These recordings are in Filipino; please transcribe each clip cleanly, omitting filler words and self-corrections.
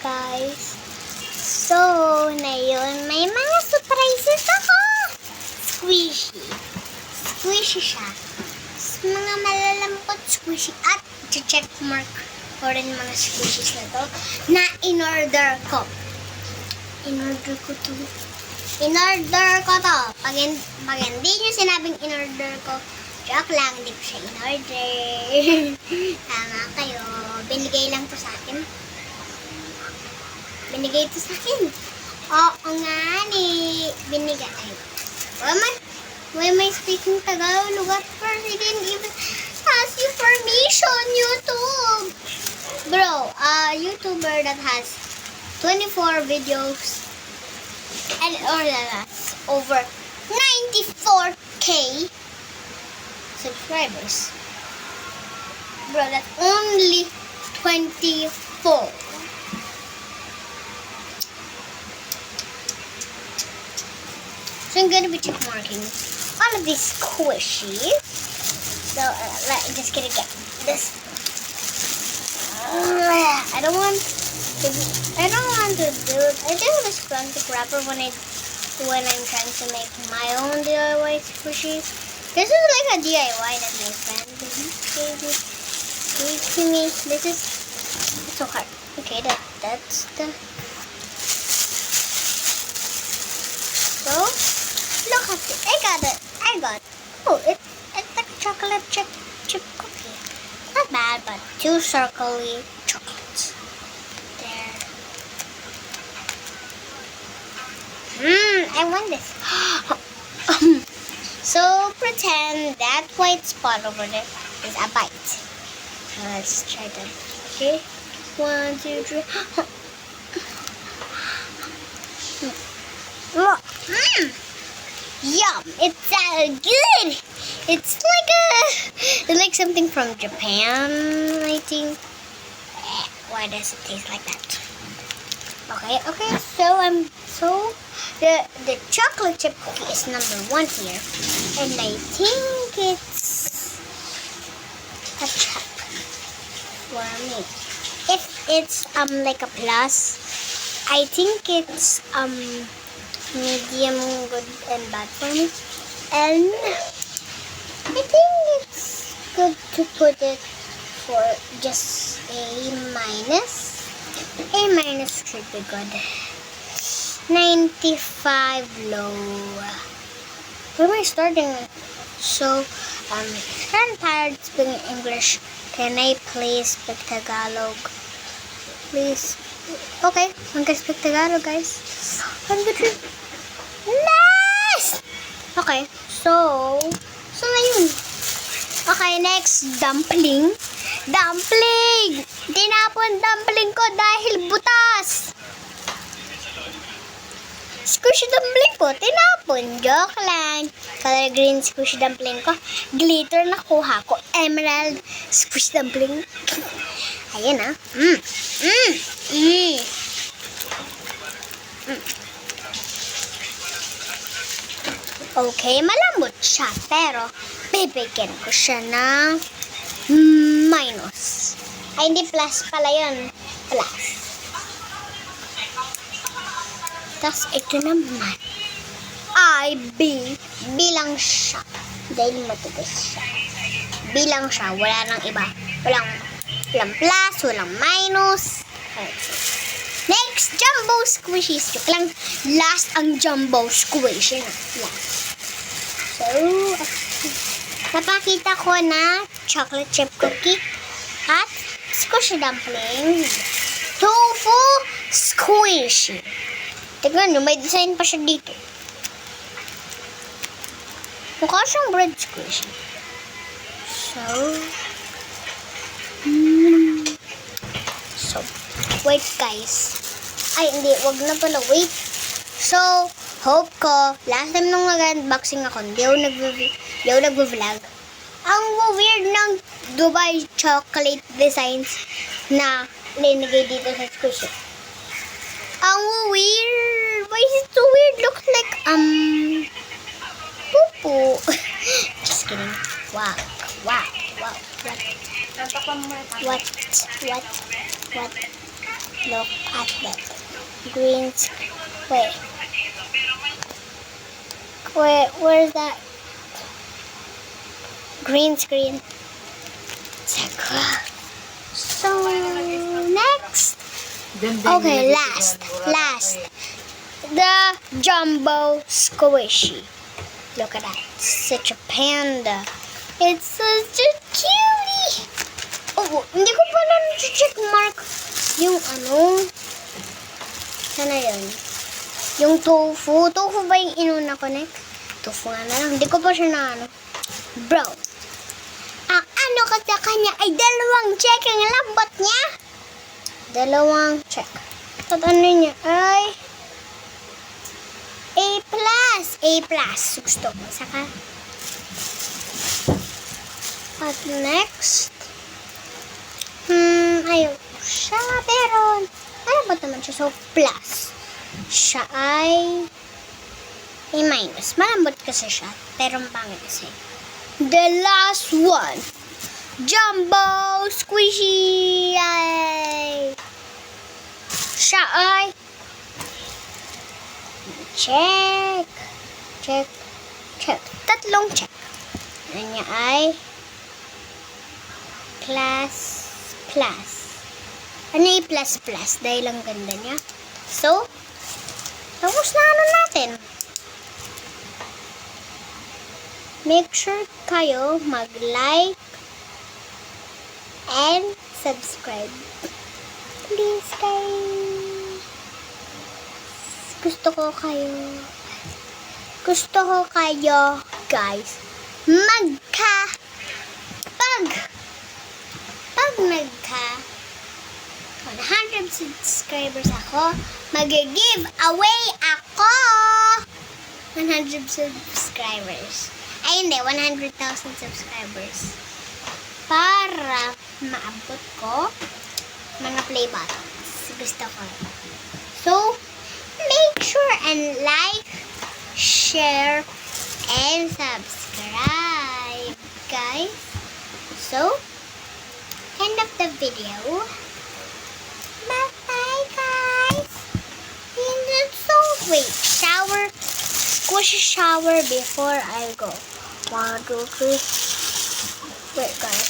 guys. So, ngayon may mga surprises ako. Squishy. Squishy siya. Mga malalambot squishy. At check mark ko rin mga squishies na to na in-order ko. In-order ko to. Pag hindi nyo sinabing in-order ko, joke lang, hindi ko siya in-order. Tama kayo. Binigay lang to sa akin. Binigay ito sa akin. Oo nga ni. Binigay. Ay. Why am I speaking Tagalog at first? I didn't even ask you permission, YouTube. Bro, a YouTuber that has 24 videos and has over 94K subscribers. Bro, that's only 24. So I'm gonna be checkmarking all of these squishies. So just gonna get this. I don't want to do it. I do this plastic wrapper when I'm trying to make my own DIY squishies. This is like a DIY that my friend gave to me. This is so hard. Okay, that's the. So look at it. I got it. Oh, it's like a chocolate chip cookie. Not bad, but two circly chocolates. There. I want this. So pretend that white spot over there is a bite. Let's try that. Okay. 1, 2, 3. Yum! It's good. It's like something from Japan, I think. Why does it taste like that? Okay. So the chocolate chip cookie is number 1 here, and I think it's a check for me. If it's like a plus, I think it's medium good and bad for me, and I think it's good to put it for just A minus. A minus should be good. 95 low. Where am I starting? So I'm tired of speaking English. Can I please speak Tagalog? Please. Okay, I'm gonna speak Tagalog, guys. I'm gonna. Nice! Okay, so ngayon. Okay, next, dumpling. Tinapon dumpling ko dahil butas. Squishy dumpling ko, tinapon. Joke lang. Color green squishy dumpling ko. Glitter na kuha ko. Emerald squishy dumpling. Ayan ah. Okay, malambot siya. Pero, bibigyan ko siya ng minus. Ay, hindi plus pala yun. Plus. Tapos, ito naman. B lang siya. Dahil matigas siya. B lang siya. Wala nang iba. Walang plus, walang minus. Next, jumbo squishies. Joke lang. Last ang jumbo squishy na. Last. So, napakita ko na chocolate chip cookie at squishy dumpling. Tofu squishy. Tignan nyo, may design pa siya dito. Mukha siyang bread squishy. So, wait guys. Ay, hindi. Wag na pala. Wait. So, hope ko, last time nung nag-unboxing ako, hindi ako nag-vlog. Ang weird ng Dubai chocolate designs na linagay dito sa squishy. Ang weird. Why is it so weird? Looks like, poo-poo. Just kidding. Wow. What? Look at that. Green screen. Wait. Where's that? Green screen. So, next. Okay, last. The Jumbo Squishy. Look at that. Such a panda. It's such a cutie. Oh, hindi ko pala na-check mark yung ano. Sana yun? Yung tofu. Tofu ba yung inuna ko next? Tofu nga na lang. Hindi ko pa siya na ano. Bro. Ang ano ka sa kanya ay 2 check ang lambot niya. 2 check. At ano niya ay A+. Gusto ko. Saka. At next. Ayaw siya. Pero, ano ba naman siya? So, plus. Siya ay A-. Malambot kasi siya. Pero, pangit kasi. The last one. Jumbo Squishy. Ay. Siya ay check. 3 check. Ano niya ay plus. Ano yung plus? Dahil ang ganda niya. So, tapos na ano natin. Make sure kayo mag-like and subscribe. Please, guys. Gusto ko kayo, guys, pag nagka 100 subscribers ako, mag-give away ako 100 subscribers. Ay, hindi, 100,000 subscribers. Para maabot ko mga play buttons. Gusto ko. So, make sure and like, share, and subscribe, guys. So, end of the video. Bye-bye, guys. And so, wait, squishy shower before I go. 1, 2, 3. Wait, guys.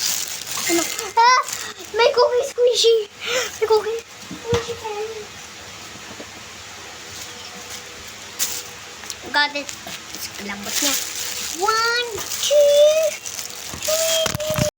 Ano? May cookie squishy. May cookie squishy candy. Got it. Lambot niya. 1, 2, 3.